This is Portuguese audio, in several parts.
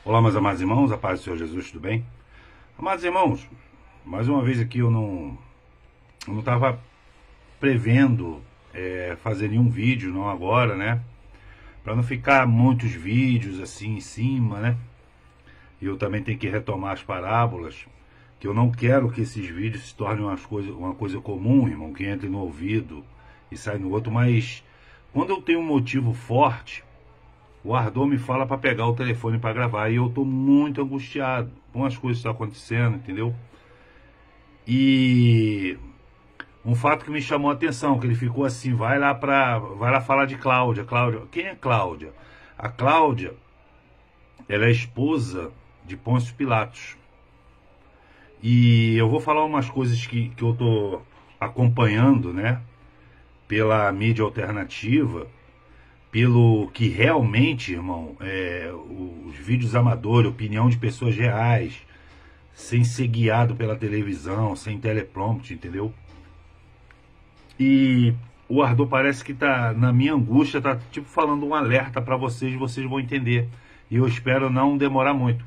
Olá, meus amados irmãos, a paz do Senhor Jesus, tudo bem? Amados irmãos, mais uma vez aqui eu não estava prevendo fazer nenhum vídeo, não agora, né? Para não ficar muitos vídeos assim em cima, né? E eu também tenho que retomar as parábolas, que eu não quero que esses vídeos se tornem uma coisa comum, irmão, que entre no ouvido e sai no outro, mas quando eu tenho um motivo forte, o Ardor me fala para pegar o telefone para gravar e eu tô muito angustiado com as coisas que estão acontecendo, entendeu? E um fato que me chamou a atenção, que ele ficou assim, vai lá falar de Cláudia. Cláudia, quem é Cláudia? A Cláudia, ela é esposa de Pôncio Pilatos. E eu vou falar umas coisas que eu tô acompanhando, né? Pela mídia alternativa, pelo que realmente, irmão, os vídeos amadores, opinião de pessoas reais, sem ser guiado pela televisão, sem teleprompter, entendeu? E o Ardor parece que tá, na minha angústia, tá tipo falando um alerta para vocês vão entender. E eu espero não demorar muito.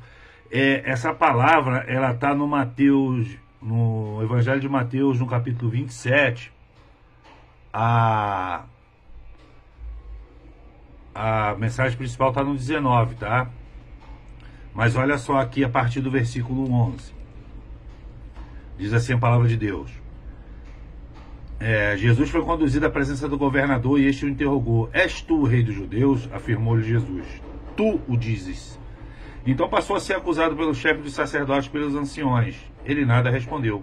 Essa palavra, ela tá no Mateus, no Evangelho de Mateus, no capítulo 27, a mensagem principal está no 19, tá? Mas olha só aqui a partir do versículo 11. Diz assim a palavra de Deus. Jesus foi conduzido à presença do governador e este o interrogou. És tu o rei dos judeus? Afirmou-lhe Jesus. Tu o dizes. Então passou a ser acusado pelo chefe dos sacerdotes e pelos anciões. Ele nada respondeu.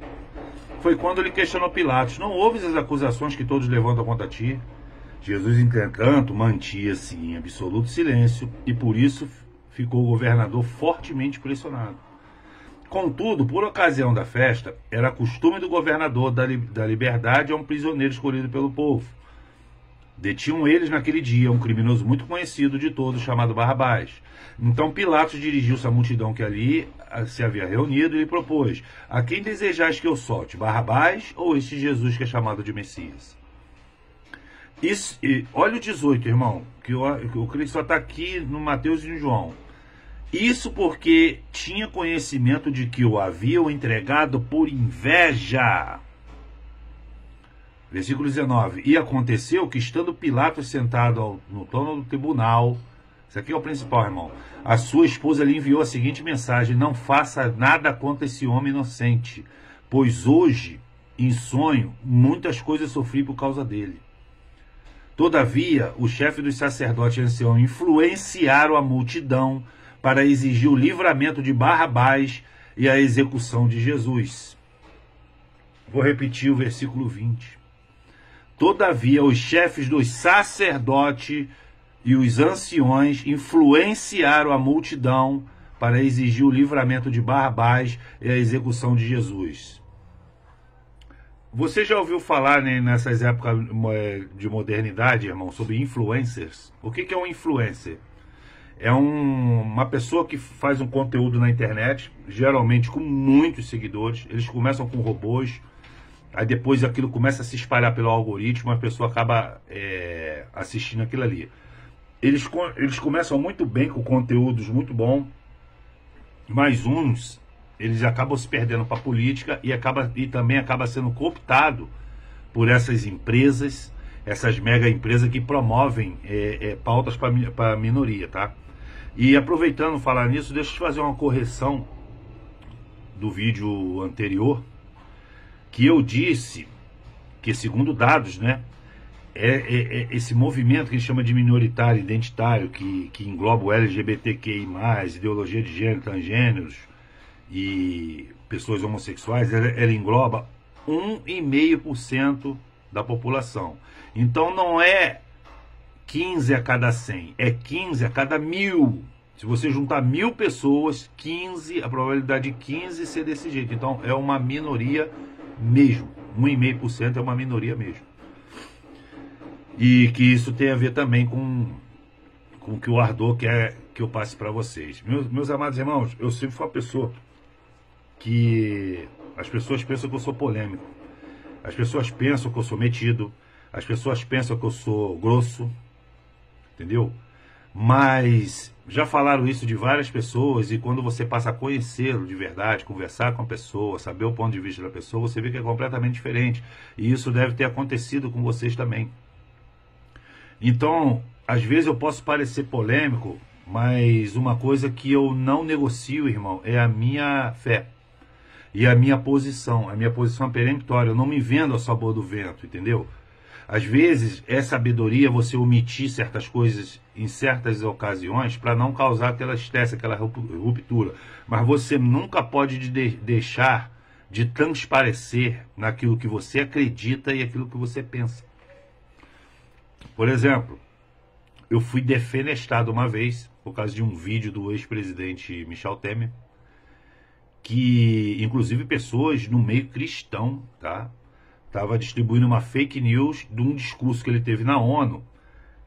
Foi quando lhe questionou Pilatos. Não ouves as acusações que todos levantam contra ti? Jesus, entretanto, mantinha-se em absoluto silêncio e por isso ficou o governador fortemente pressionado. Contudo, por ocasião da festa, era costume do governador dar liberdade a um prisioneiro escolhido pelo povo. Detinham eles naquele dia um criminoso muito conhecido de todos, chamado Barrabás. Então Pilatos dirigiu-se à multidão que ali se havia reunido e lhe propôs: a quem desejais que eu solte, Barrabás ou este Jesus que é chamado de Messias? Isso, olha o 18, irmão, que o Cristo só está aqui no Mateus e no João. Isso porque tinha conhecimento de que o haviam entregado por inveja. Versículo 19. E aconteceu que, estando Pilatos sentado no trono do tribunal, isso aqui é o principal, irmão, a sua esposa lhe enviou a seguinte mensagem: não faça nada contra esse homem inocente, pois hoje, em sonho, muitas coisas sofri por causa dele. Todavia, o chefe dos sacerdotes e anciãos influenciaram a multidão para exigir o livramento de Barrabás e a execução de Jesus. Vou repetir o versículo 20. Todavia, os chefes dos sacerdotes e os anciões influenciaram a multidão para exigir o livramento de Barrabás e a execução de Jesus. Você já ouviu falar, né, nessas épocas de modernidade, irmão, sobre influencers? O que é um influencer? É uma pessoa que faz um conteúdo na internet, geralmente com muitos seguidores. Eles começam com robôs, aí depois aquilo começa a se espalhar pelo algoritmo, a pessoa acaba assistindo aquilo ali. Eles começam muito bem, com conteúdos muito bons, mas eles acabam se perdendo para a política e também acaba sendo cooptado por essas empresas, essas mega empresas que promovem pautas para a minoria, tá? E aproveitando falar nisso, deixa eu te fazer uma correção do vídeo anterior, que eu disse que, segundo dados, né, esse movimento que a gente chama de minoritário identitário, que engloba o LGBTQI+, ideologia de gênero, transgêneros e pessoas homossexuais, ela engloba 1,5% da população. Então não é 15 a cada 100, é 15 a cada 1000. Se você juntar 1000 pessoas, a probabilidade de 15 ser desse jeito. Então é uma minoria mesmo. 1,5% é uma minoria mesmo. E que isso tem a ver também com o que o Ardor quer que eu passe para vocês. Meus amados irmãos, eu sempre fui uma pessoa que as pessoas pensam que eu sou polêmico. As pessoas pensam que eu sou metido. As pessoas pensam que eu sou grosso. Entendeu? Mas já falaram isso de várias pessoas, e quando você passa a conhecê-lo de verdade, conversar com a pessoa, saber o ponto de vista da pessoa, você vê que é completamente diferente. E isso deve ter acontecido com vocês também. Então, às vezes eu posso parecer polêmico, mas uma coisa que eu não negocio, irmão, é a minha fé. E a minha posição é peremptória. Eu não me vendo ao sabor do vento, entendeu? Às vezes é sabedoria você omitir certas coisas em certas ocasiões para não causar aquela estresse, aquela ruptura. Mas você nunca pode deixar de transparecer naquilo que você acredita e aquilo que você pensa. Por exemplo, eu fui defenestrado uma vez por causa de um vídeo do ex-presidente Michel Temer, que inclusive pessoas no meio cristão, tá? Estava distribuindo uma fake news de um discurso que ele teve na ONU,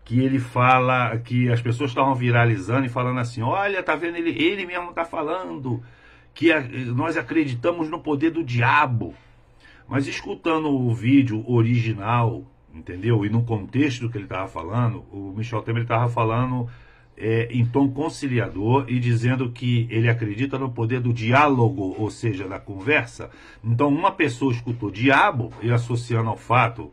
que ele fala, que as pessoas estavam viralizando e falando assim, olha, tá vendo, ele mesmo tá falando que nós acreditamos no poder do diabo. Mas escutando o vídeo original, entendeu? E no contexto do que ele estava falando, o Michel Temer estava falando em tom conciliador e dizendo que ele acredita no poder do diálogo, ou seja, da conversa. Então uma pessoa escutou diabo e associando ao fato,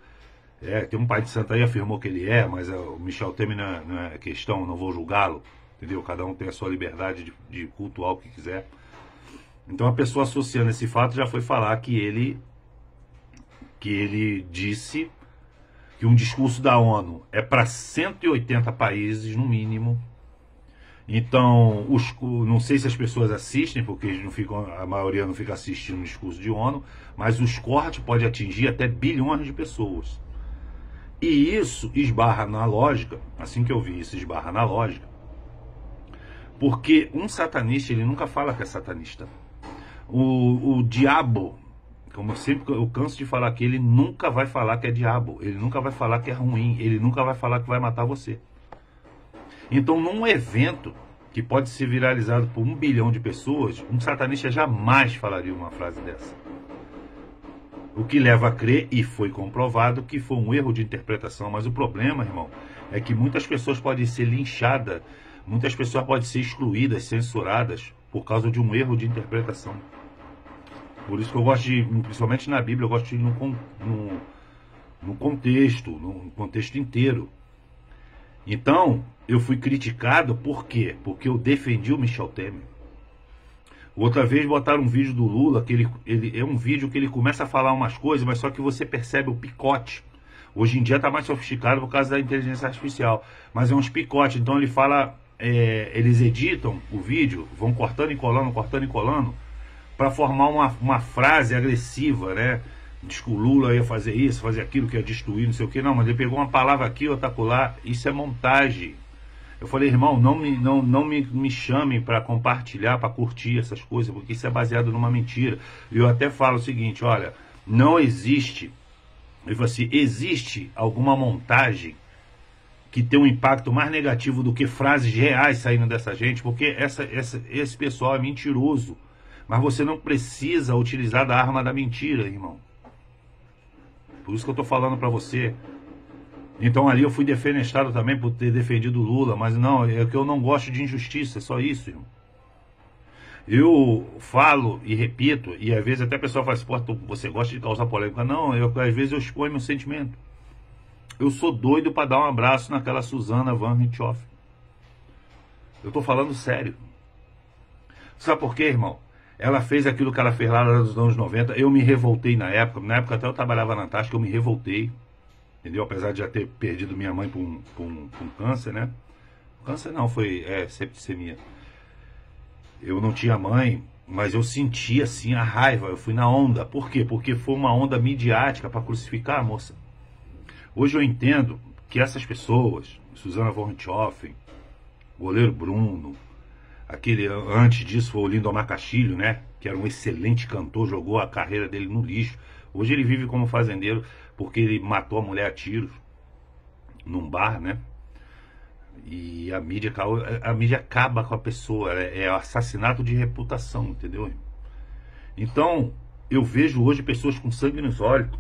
tem um pai de santo aí afirmou que ele mas o Michel Temer não é questão, não vou julgá-lo, entendeu? Cada um tem a sua liberdade de cultuar o que quiser. Então a pessoa associando esse fato já foi falar que ele disse que um discurso da ONU é para 180 países no mínimo. Então, não sei se as pessoas assistem, porque a maioria não fica assistindo o discurso de ONU, mas os cortes podem atingir até bilhões de pessoas. E isso esbarra na lógica, assim que eu vi isso, esbarra na lógica, porque um satanista, ele nunca fala que é satanista. O diabo, como eu canso de falar aqui, ele nunca vai falar que é diabo, ele nunca vai falar que é ruim, ele nunca vai falar que vai matar você. Então, num evento que pode ser viralizado por 1 bilhão de pessoas, um satanista jamais falaria uma frase dessa. O que leva a crer, e foi comprovado, que foi um erro de interpretação. Mas o problema, irmão, é que muitas pessoas podem ser linchadas, muitas pessoas podem ser excluídas, censuradas, por causa de um erro de interpretação. Por isso que eu gosto de, principalmente na Bíblia, eu gosto de ir no contexto inteiro. Então, eu fui criticado, por quê? Porque eu defendi o Michel Temer. Outra vez botaram um vídeo do Lula, que ele é um vídeo que ele começa a falar umas coisas, mas só que você percebe o picote. Hoje em dia está mais sofisticado por causa da inteligência artificial, mas é uns picotes. Então ele fala, eles editam o vídeo, vão cortando e colando, para formar uma frase agressiva, né? Diz que o Lula ia fazer isso, fazer aquilo, que ia destruir, não sei o que. Não, mas ele pegou uma palavra aqui, outra acolá. Isso é montagem. Eu falei, irmão, não me chamem para compartilhar, para curtir essas coisas, porque isso é baseado numa mentira. E eu até falo o seguinte, olha, não existe, eu falo assim, existe alguma montagem que tem um impacto mais negativo do que frases reais saindo dessa gente, porque esse pessoal é mentiroso. Mas você não precisa utilizar da arma da mentira, irmão. Por isso que eu estou falando para você. Então ali eu fui defenestrado também por ter defendido o Lula. Mas não, é que eu não gosto de injustiça, é só isso, irmão. Eu falo e repito, e às vezes até a pessoa fala assim, pô, você gosta de causar polêmica. Não, às vezes eu exponho meu sentimento. Eu sou doido para dar um abraço naquela Suzana van Richthofen. Eu estou falando sério. Sabe por quê, irmão? Ela fez aquilo que ela fez lá nos anos 90. Eu me revoltei na época. Na época até eu trabalhava na Antártica, eu me revoltei. Entendeu? Apesar de já ter perdido minha mãe por um câncer, né? Câncer não, foi septicemia. Eu não tinha mãe, mas eu senti assim a raiva. Eu fui na onda. Por quê? Porque foi uma onda midiática para crucificar a moça. Hoje eu entendo que essas pessoas, Suzana von Richthofen, goleiro Bruno, aquele, antes disso, foi o Lindomar Castilho, né? Que era um excelente cantor, jogou a carreira dele no lixo. Hoje ele vive como fazendeiro, porque ele matou a mulher a tiros num bar, né? E a mídia acaba com a pessoa, é assassinato de reputação, entendeu? Então, eu vejo hoje pessoas com sangue nos olhos,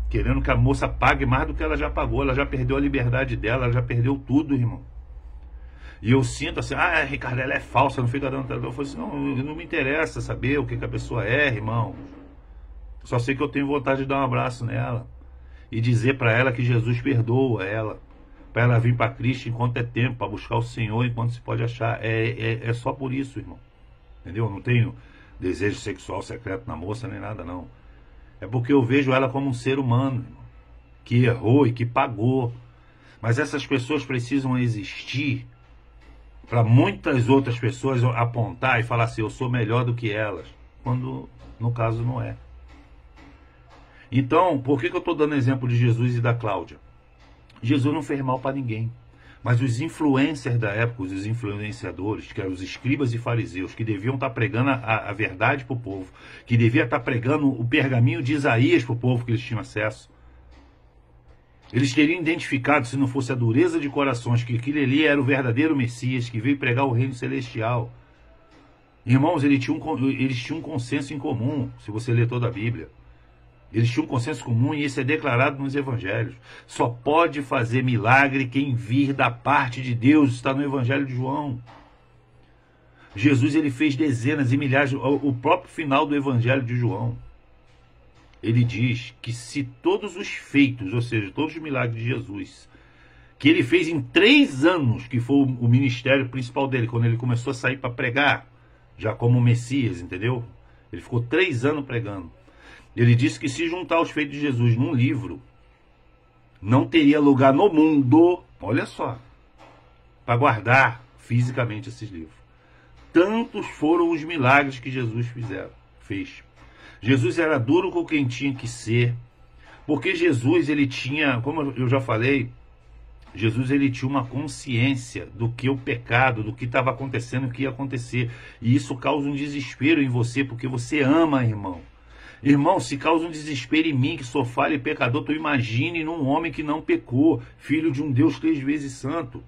querendo que a moça pague mais do que ela já pagou. Ela já perdeu a liberdade dela, ela já perdeu tudo, irmão. E eu sinto assim, Ricardo, ela é falsa, não fica dando. Eu falo assim, não me interessa saber o que a pessoa é, irmão. Só sei que eu tenho vontade de dar um abraço nela e dizer para ela que Jesus perdoa ela, para ela vir para Cristo enquanto é tempo, para buscar o Senhor enquanto se pode achar. É só por isso, irmão. Entendeu? Não tenho desejo sexual secreto na moça nem nada, não. É porque eu vejo ela como um ser humano, irmão, que errou e que pagou. Mas essas pessoas precisam existir para muitas outras pessoas apontar e falar assim, eu sou melhor do que elas, quando no caso não é. Então, por que eu estou dando exemplo de Jesus e da Cláudia? Jesus não fez mal para ninguém, mas os influencers da época, os influenciadores, que eram os escribas e fariseus, que deviam estar pregando a verdade para o povo, que deviam estar pregando o pergaminho de Isaías para o povo que eles tinham acesso, eles teriam identificado, se não fosse a dureza de corações, que aquele ali era o verdadeiro Messias, que veio pregar o reino celestial. Irmãos, eles tinham um consenso em comum, se você ler toda a Bíblia. Eles tinham um consenso comum e isso é declarado nos evangelhos. Só pode fazer milagre quem vir da parte de Deus, está no evangelho de João. Jesus, ele fez dezenas e milhares, o próprio final do evangelho de João. Ele diz que se todos os feitos, ou seja, todos os milagres de Jesus, que ele fez em 3 anos, que foi o ministério principal dele, quando ele começou a sair para pregar, já como Messias, entendeu? Ele ficou 3 anos pregando. Ele disse que se juntar os feitos de Jesus num livro, não teria lugar no mundo, olha só, para guardar fisicamente esses livros. Tantos foram os milagres que Jesus fez. Jesus era duro com quem tinha que ser, porque Jesus, ele tinha, como eu já falei, Jesus, ele tinha uma consciência do que o pecado, do que estava acontecendo, o que ia acontecer. E isso causa um desespero em você, porque você ama, irmão. Irmão, se causa um desespero em mim, que sou falho e pecador, tu imagine num homem que não pecou, filho de um Deus 3 vezes santo.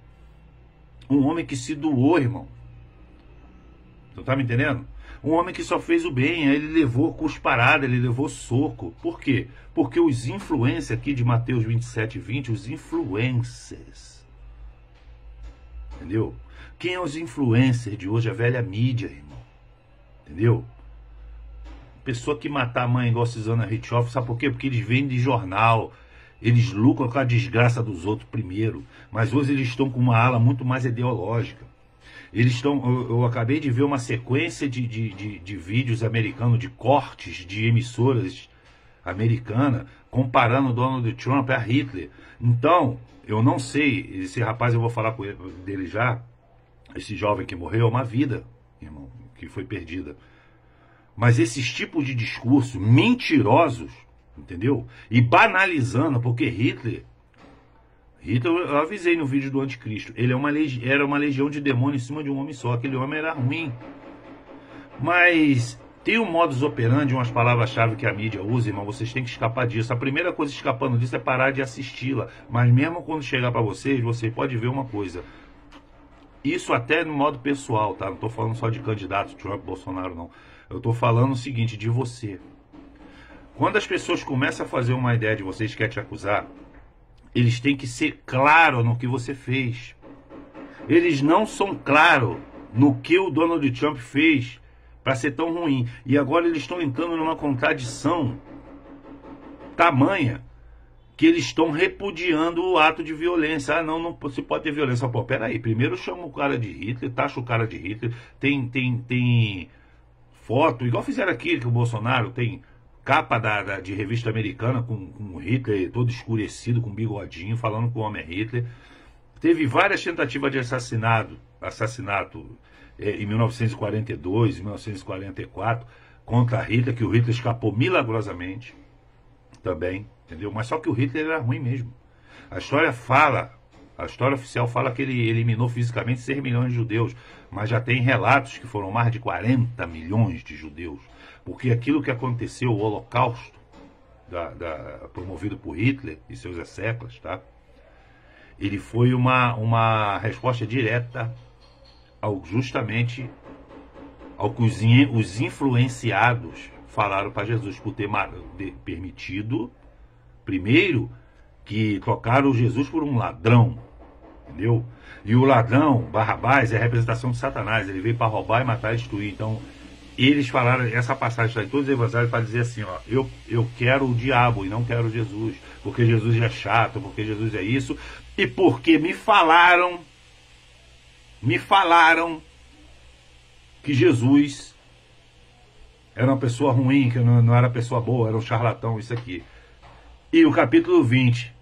Um homem que se doou, irmão. Tu tá me entendendo? Um homem que só fez o bem, ele levou cusparada, ele levou soco. Por quê? Porque os influencers aqui de Mateus 27:20, os influencers, entendeu? Quem é os influencers de hoje? A velha mídia, irmão. Entendeu? Pessoa que matar a mãe igual Susana Richthofen, sabe por quê? Porque eles vendem jornal, eles lucram com a desgraça dos outros primeiro, mas hoje eles estão com uma ala muito mais ideológica. Eles estão, eu acabei de ver uma sequência de vídeos americanos, de cortes de emissoras americanas, comparando Donald Trump a Hitler. Então, eu não sei, esse rapaz, eu vou falar dele já, esse jovem que morreu, é uma vida, irmão, que foi perdida. Mas esses tipos de discurso mentirosos, entendeu? E banalizando, porque Hitler, eu avisei no vídeo do Anticristo, ele era uma legião de demônios em cima de um homem só. Aquele homem era ruim. Mas tem um modus operandi, umas palavras-chave que a mídia usa, irmão, vocês têm que escapar disso. A primeira coisa escapando disso é parar de assisti-la. Mas mesmo quando chegar para vocês, você pode ver uma coisa. Isso até no modo pessoal, tá? Não estou falando só de candidatos, Trump, Bolsonaro, não. Eu estou falando o seguinte, de você. Quando as pessoas começam a fazer uma ideia de vocês que quer te acusar, eles têm que ser claros no que você fez. Eles não são claros no que o Donald Trump fez para ser tão ruim. E agora eles estão entrando numa contradição tamanha que eles estão repudiando o ato de violência. Ah, não se pode ter violência. Pô, peraí, primeiro chama o cara de Hitler, taxa o cara de Hitler, tem foto, igual fizeram aqui, que o Bolsonaro tem capa de revista americana com Hitler todo escurecido, com bigodinho, falando que o homem é Hitler. Teve várias tentativas de assassinato em 1942, 1944, contra Hitler, que o Hitler escapou milagrosamente também, entendeu? Mas só que o Hitler era ruim mesmo. A história oficial fala que ele eliminou fisicamente 6 milhões de judeus, mas já tem relatos que foram mais de 40 milhões de judeus. Porque aquilo que aconteceu, o Holocausto, promovido por Hitler e seus execras, tá? Ele foi uma resposta direta justamente ao que os influenciados falaram para Jesus, por ter permitido, primeiro, que trocaram Jesus por um ladrão. entendeu? E o ladrão, Barrabás, é a representação de Satanás. Ele veio para roubar e matar e destruir. Então, eles falaram, essa passagem está em todos os evangelhos para dizer assim, ó, eu quero o diabo e não quero Jesus, porque Jesus é chato, porque Jesus é isso, e porque me falaram que Jesus era uma pessoa ruim, que não era pessoa boa, era um charlatão, isso aqui. E o capítulo 20,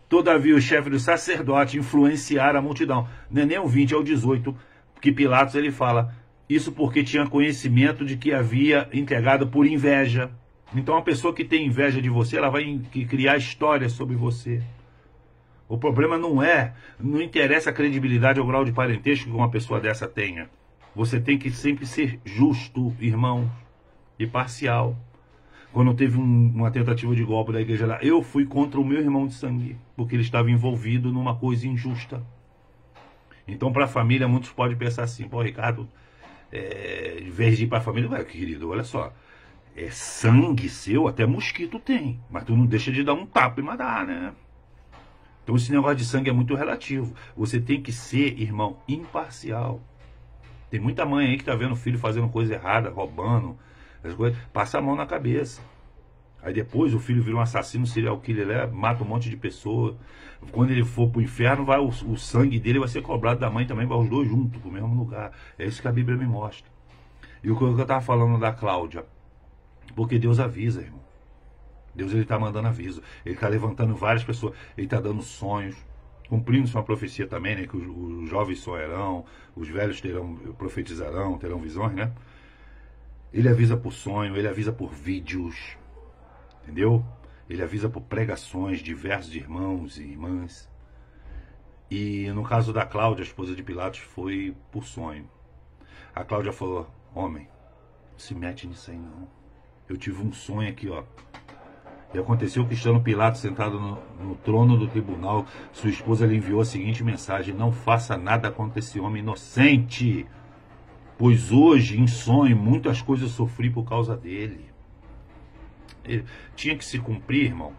todavia o chefe do sacerdote influenciara a multidão. Não é nem o 20, é o 18, que Pilatos ele fala, isso porque tinha conhecimento de que havia entregado por inveja. Então a pessoa que tem inveja de você, ela vai criar histórias sobre você. O problema não interessa a credibilidade ou o grau de parentesco que uma pessoa dessa tenha. Você tem que sempre ser justo, irmão, e parcial. Quando teve uma tentativa de golpe da igreja lá, eu fui contra o meu irmão de sangue, porque ele estava envolvido numa coisa injusta. Então, para a família, muitos podem pensar assim, pô, Ricardo, em vez de ir para a família, vai, querido, olha só, é sangue seu, até mosquito tem, mas tu não deixa de dar um tapa e matar, né? Então, esse negócio de sangue é muito relativo. Você tem que ser, irmão, imparcial. Tem muita mãe aí que tá vendo o filho fazendo coisa errada, roubando, as coisas, passa a mão na cabeça. Aí depois o filho vira um assassino serial killer, mata um monte de pessoa. Quando ele for pro inferno, o sangue dele vai ser cobrado da mãe também, vai os dois juntos pro mesmo lugar. É isso que a Bíblia me mostra. E o que eu tava falando da Cláudia, porque Deus avisa, irmão. Deus ele tá mandando aviso. Ele tá levantando várias pessoas, ele tá dando sonhos, cumprindo sua profecia também, né? Que os jovens sonharão, os velhos profetizarão, terão visões, né? Ele avisa por sonho, ele avisa por vídeos, entendeu? Ele avisa por pregações, diversos irmãos e irmãs. E no caso da Cláudia, a esposa de Pilatos, foi por sonho. A Cláudia falou, homem, não se mete nisso aí não. Eu tive um sonho aqui, ó. E aconteceu que estando Pilatos sentado no trono do tribunal, sua esposa lhe enviou a seguinte mensagem, não faça nada contra esse homem inocente, pois hoje, em sonho, muitas coisas sofri por causa dele. Tinha que se cumprir, irmão,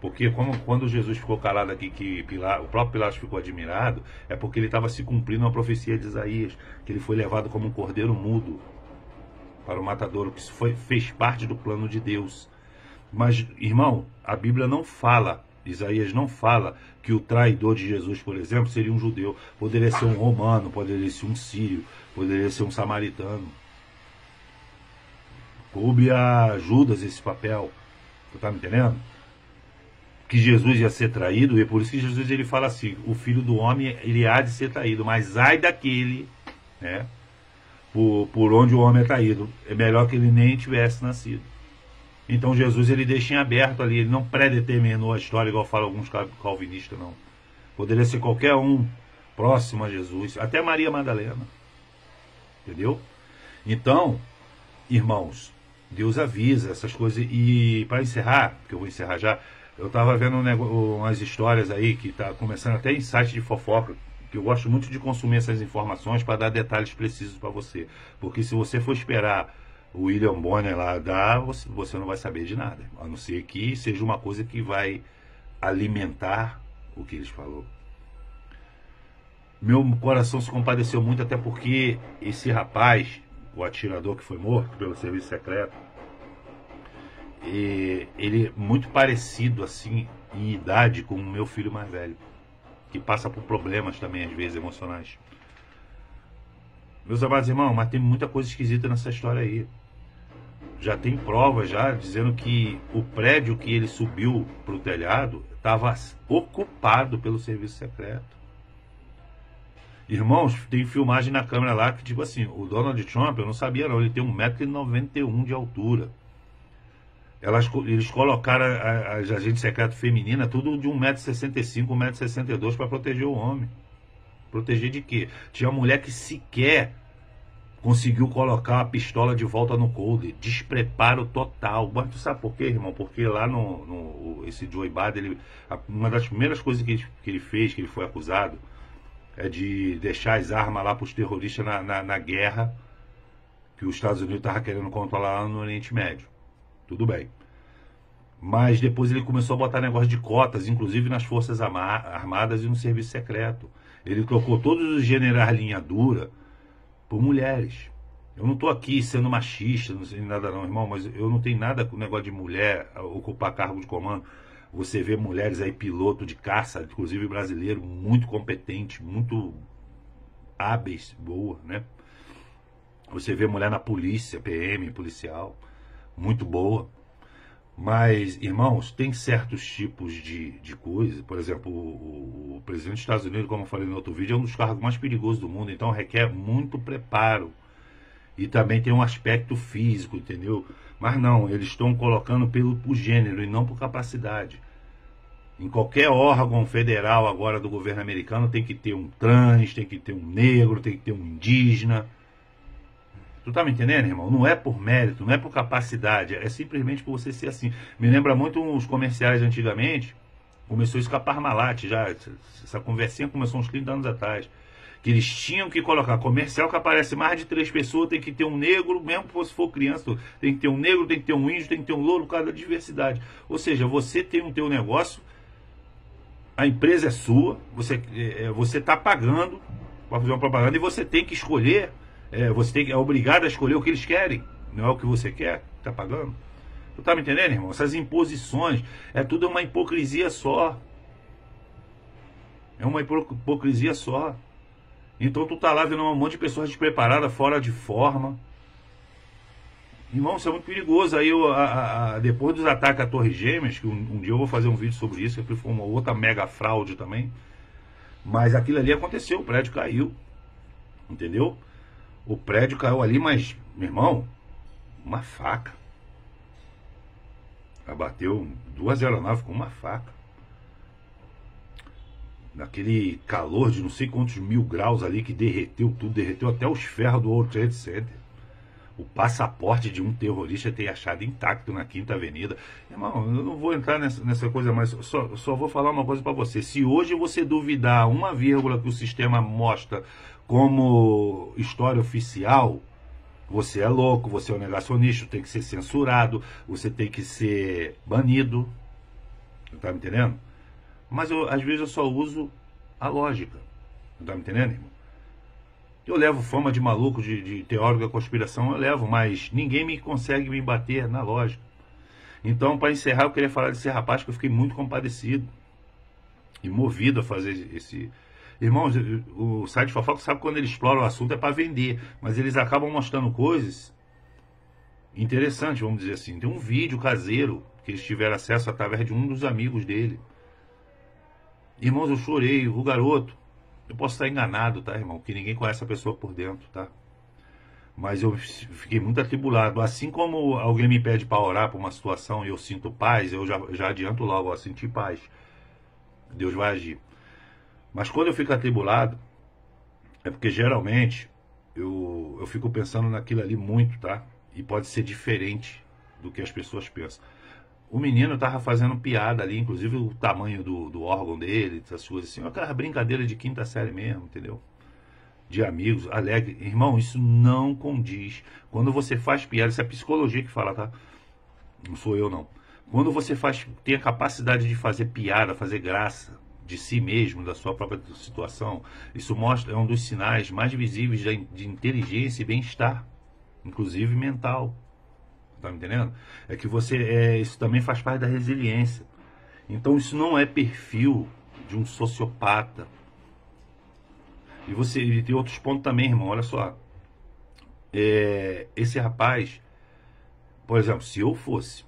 porque quando Jesus ficou calado aqui, o próprio Pilatos ficou admirado, é porque ele estava se cumprindo uma profecia de Isaías, que ele foi levado como um cordeiro mudo para o matadouro, que fez parte do plano de Deus. Mas, irmão, a Bíblia não fala, Isaías não fala que o traidor de Jesus, por exemplo, seria um judeu. Poderia ser um romano, poderia ser um sírio, poderia ser um samaritano. Coube a Judas esse papel. Tu tá me entendendo? Que Jesus ia ser traído, e é por isso que Jesus ele fala assim, o filho do homem ele há de ser traído, mas ai daquele, né, por onde o homem é traído. É melhor que ele nem tivesse nascido. Então Jesus ele deixa em aberto ali, ele não predeterminou a história, igual falam alguns calvinistas, não. Poderia ser qualquer um próximo a Jesus, até Maria Madalena. Entendeu? Então, irmãos, Deus avisa essas coisas. E para encerrar, que eu vou encerrar já, eu estava vendo umas histórias aí que tá começando até em site de fofoca, que eu gosto muito de consumir essas informações para dar detalhes precisos para você. Porque se você for esperar o William Bonner lá dar, você não vai saber de nada, a não ser que seja uma coisa que vai alimentar o que eles falaram. Meu coração se compadeceu muito, até porque esse rapaz, o atirador que foi morto pelo serviço secreto, ele é muito parecido assim em idade com o meu filho mais velho, que passa por problemas também às vezes emocionais. Meus amados irmãos, mas tem muita coisa esquisita nessa história aí. Já tem provas já dizendo que o prédio que ele subiu para o telhado estava ocupado pelo serviço secreto. Irmãos, tem filmagem na câmera lá que tipo assim, o Donald Trump, eu não sabia não, ele tem 1,91 m de altura. Eles colocaram as agentes secretas femininas tudo de 1,65 m, 1,62 m para proteger o homem. Proteger de quê? Tinha uma mulher que sequer conseguiu colocar a pistola de volta no coldre. Despreparo total. Mas tu sabe por quê, irmão? Porque lá esse Joe Biden, uma das primeiras coisas que ele fez, que ele foi acusado, é de deixar as armas lá para os terroristas na guerra que os Estados Unidos estavam querendo controlar lá no Oriente Médio. Tudo bem. Mas depois ele começou a botar negócio de cotas, inclusive nas Forças Armadas e no Serviço Secreto. Ele trocou todos os generais linha dura por mulheres. Eu não estou aqui sendo machista, não sei nada não, irmão, mas eu não tenho nada com o negócio de mulher ocupar cargo de comando. Você vê mulheres aí, piloto de caça, inclusive brasileiro, muito competente, muito hábeis, boa, né? Você vê mulher na polícia, PM, policial, muito boa. Mas, irmãos, tem certos tipos de coisa. Por exemplo, o presidente dos Estados Unidos, como eu falei no outro vídeo, é um dos cargos mais perigosos do mundo. Então requer muito preparo. E também tem um aspecto físico, entendeu? Mas não, eles estão colocando por gênero e não por capacidade. Em qualquer órgão federal agora do governo americano tem que ter um trans, tem que ter um negro, tem que ter um indígena. Tu tá me entendendo, irmão? Não é por mérito, não é por capacidade, é simplesmente por você ser assim. Me lembra muito os comerciais antigamente, começou isso com a Parmalat já, essa conversinha começou uns 30 anos atrás, que eles tinham que colocar comercial que aparece mais de 3 pessoas, tem que ter um negro, mesmo se for criança, tem que ter um negro, tem que ter um índio, tem que ter um louro, por causa da diversidade. Ou seja, você tem o teu negócio, a empresa é sua, você tá pagando para fazer uma propaganda e você tem que escolher. Você é obrigado a escolher o que eles querem, não é o que você quer, tá pagando. Tu tá me entendendo, irmão? Essas imposições, tudo uma hipocrisia só. É uma hipocrisia só. Então tu tá lá vendo um monte de pessoas despreparadas, fora de forma. Irmão, isso é muito perigoso. Aí depois dos ataques à Torre Gêmeas, que um dia eu vou fazer um vídeo sobre isso, que foi uma outra mega fraude também. Mas aquilo ali aconteceu, o prédio caiu. Entendeu? O prédio caiu ali, mas, meu irmão, uma faca. Abateu 2 aeronaves com uma faca. Naquele calor de não sei quantos 1000 graus ali que derreteu tudo, derreteu até os ferros do World Trade Center. O passaporte de um terrorista ter achado intacto na Quinta Avenida. Irmão, eu não vou entrar nessa coisa, mas só vou falar uma coisa para você. Se hoje você duvidar uma vírgula que o sistema mostra como história oficial, você é louco, você é um negacionista, tem que ser censurado, você tem que ser banido. Tá me entendendo? Mas às vezes eu só uso a lógica. Tá me entendendo, irmão? Eu levo fama de maluco, de teórico da conspiração, eu levo, mas ninguém consegue me bater na lógica. Então, para encerrar, eu queria falar desse rapaz que eu fiquei muito compadecido e movido a fazer esse... Irmãos, o site fofoca sabe quando eles exploram o assunto é para vender, mas eles acabam mostrando coisas interessantes, vamos dizer assim. Tem um vídeo caseiro que eles tiveram acesso através de um dos amigos dele. Irmãos, eu chorei, o garoto, eu posso estar enganado, tá, irmão? Que ninguém conhece a pessoa por dentro, tá? Mas eu fiquei muito atribulado. Assim como alguém me pede para orar por uma situação e eu sinto paz, eu já adianto logo, ó, senti paz. Deus vai agir. Mas quando eu fico atribulado, é porque geralmente eu fico pensando naquilo ali muito, tá? E pode ser diferente do que as pessoas pensam. O menino tava fazendo piada ali, inclusive o tamanho do órgão dele, essas coisas assim. Aquela brincadeira de quinta série mesmo, entendeu? De amigos, alegre. Irmão, isso não condiz. Quando você faz piada, isso é a psicologia que fala, tá? Não sou eu, não. Quando você tem a capacidade de fazer piada, fazer graça de si mesmo, da sua própria situação, isso é um dos sinais mais visíveis de inteligência e bem-estar, inclusive mental. Tá me entendendo? É que isso também faz parte da resiliência. Então isso não é perfil de um sociopata. E tem outros pontos também, irmão. Olha só. Esse rapaz, por exemplo, se eu fosse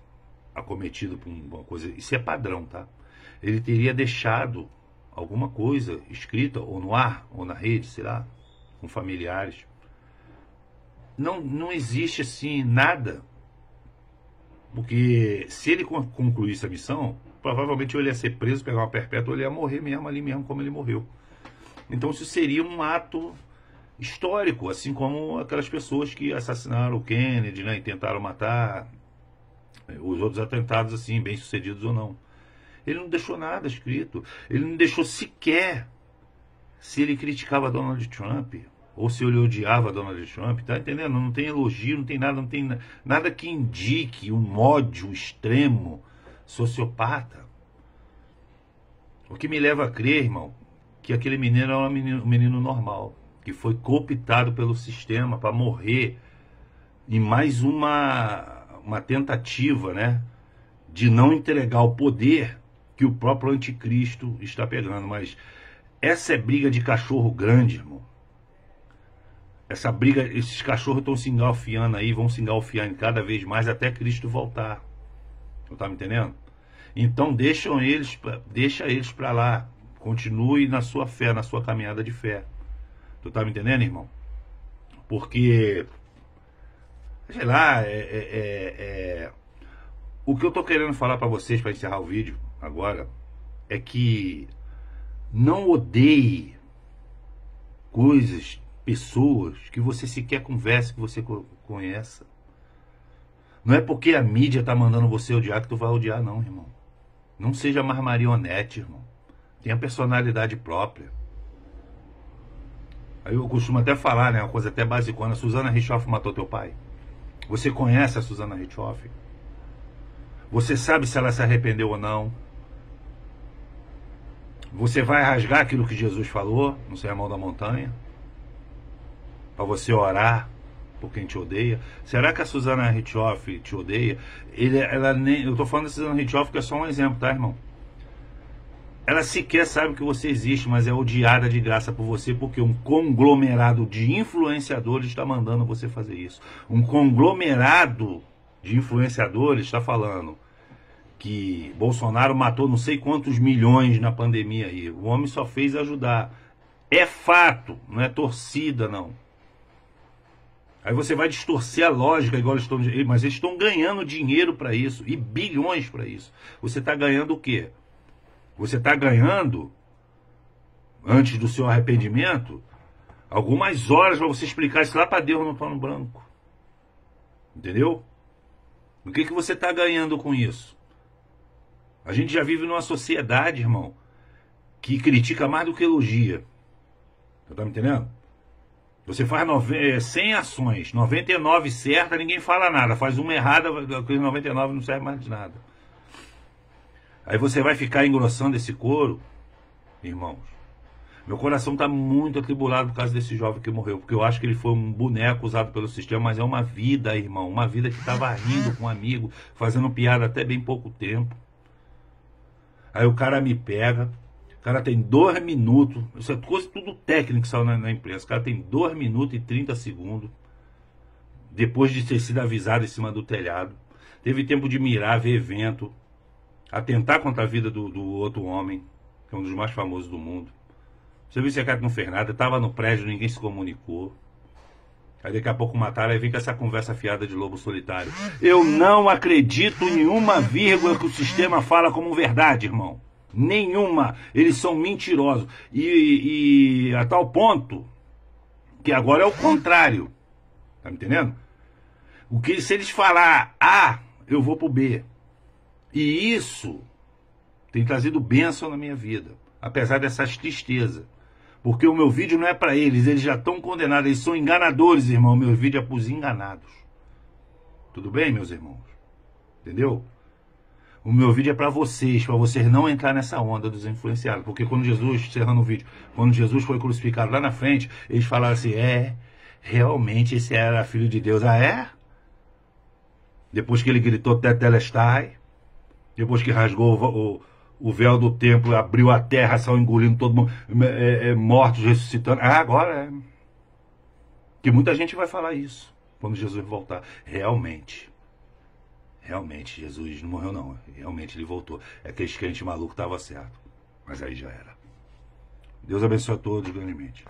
acometido por uma coisa, isso é padrão, tá? Ele teria deixado alguma coisa escrita ou no ar, ou na rede, sei lá, com familiares. Não existe assim nada. Porque se ele concluísse a missão, provavelmente ele ia ser preso, pegar uma perpétua, ou ele ia morrer mesmo ali mesmo como ele morreu. Então isso seria um ato histórico, assim como aquelas pessoas que assassinaram o Kennedy, né, e tentaram matar os outros atentados, assim, bem-sucedidos ou não. Ele não deixou nada escrito. Ele não deixou sequer se ele criticava Donald Trump ou se ele odiava Donald Trump, tá entendendo? Não tem elogio, não tem nada que indique um ódio extremo, sociopata. O que me leva a crer, irmão, que aquele menino era um menino normal, que foi cooptado pelo sistema para morrer em mais uma tentativa, né, de não entregar o poder que o próprio anticristo está pegando. Mas essa é briga de cachorro grande, irmão. Essa briga, esses cachorros estão se engalfiando aí, vão se engalfiando cada vez mais até Cristo voltar. Tu tá me entendendo? Então deixa eles para lá. Continue na sua fé, na sua caminhada de fé. Tu tá me entendendo, irmão? Porque, sei lá, o que eu tô querendo falar para vocês, para encerrar o vídeo agora, é que não odeie coisas, pessoas que você sequer conversa, que você conheça. Não é porque a mídia tá mandando você odiar que tu vai odiar, não, irmão. Não seja mais marionete, irmão. Tenha personalidade própria. Aí eu costumo até falar, né, uma coisa até basicona. A Susana Richthofen matou teu pai. Você conhece a Susana Richthofen? Você sabe se ela se arrependeu ou não? Você vai rasgar aquilo que Jesus falou no Sermão da Montanha? Para você orar por quem te odeia? Será que a Susana Richthofen te odeia? Eu tô falando da Susana Richthofen que é só um exemplo, tá, irmão? Ela sequer sabe que você existe, mas é odiada de graça por você, porque um conglomerado de influenciadores está mandando você fazer isso. Um conglomerado de influenciadores está falando que Bolsonaro matou não sei quantos milhões na pandemia aí. O homem só fez ajudar. É fato, não é torcida, não. Aí você vai distorcer a lógica, igual eles estão... Mas eles estão ganhando dinheiro para isso, e bilhões para isso. Você está ganhando o quê? Você está ganhando, antes do seu arrependimento, algumas horas para você explicar isso lá para Deus no trono branco. Entendeu? O que você está ganhando com isso? A gente já vive numa sociedade, irmão, que critica mais do que elogia. Você tá me entendendo? Você faz 100 ações, 99 certas, ninguém fala nada. Faz uma errada, aqueles 99 não serve mais de nada. Aí você vai ficar engrossando esse couro, irmãos. Meu coração está muito atribulado por causa desse jovem que morreu, porque eu acho que ele foi um boneco usado pelo sistema, mas é uma vida, irmão. Uma vida que estava rindo com um amigo, fazendo piada até bem pouco tempo. Aí o cara me pega, o cara tem 2 minutos, isso é coisa tudo técnico que saiu na imprensa, o cara tem 2 minutos e 30 segundos, depois de ter sido avisado em cima do telhado. Teve tempo de mirar, ver evento, atentar contra a vida do outro homem, que é um dos mais famosos do mundo. Você viu se a cara não fez nada, estava no prédio, ninguém se comunicou. Aí daqui a pouco mataram, aí vem com essa conversa fiada de lobo solitário. Eu não acredito em uma vírgula que o sistema fala como verdade, irmão. Nenhuma. Eles são mentirosos. E a tal ponto que agora é o contrário. Tá me entendendo? O que se eles falar A, eu vou pro B. E isso tem trazido bênção na minha vida, apesar dessas tristezas. Porque o meu vídeo não é para eles já estão condenados, eles são enganadores, irmão. Meu vídeo é para os enganados. Tudo bem, meus irmãos? Entendeu? O meu vídeo é para vocês não entrar nessa onda dos influenciados. Porque quando Jesus, encerrando o vídeo, quando Jesus foi crucificado lá na frente, eles falaram assim, realmente esse era filho de Deus. Ah, é? Depois que ele gritou Tetelestai, depois que rasgou o véu do templo, abriu a terra, saiu engolindo todo mundo, mortos, ressuscitando. Ah, agora é. Que muita gente vai falar isso quando Jesus voltar. Realmente, Jesus não morreu não. Realmente ele voltou. É aquele crente maluco estava certo. Mas aí já era. Deus abençoe a todos grandemente.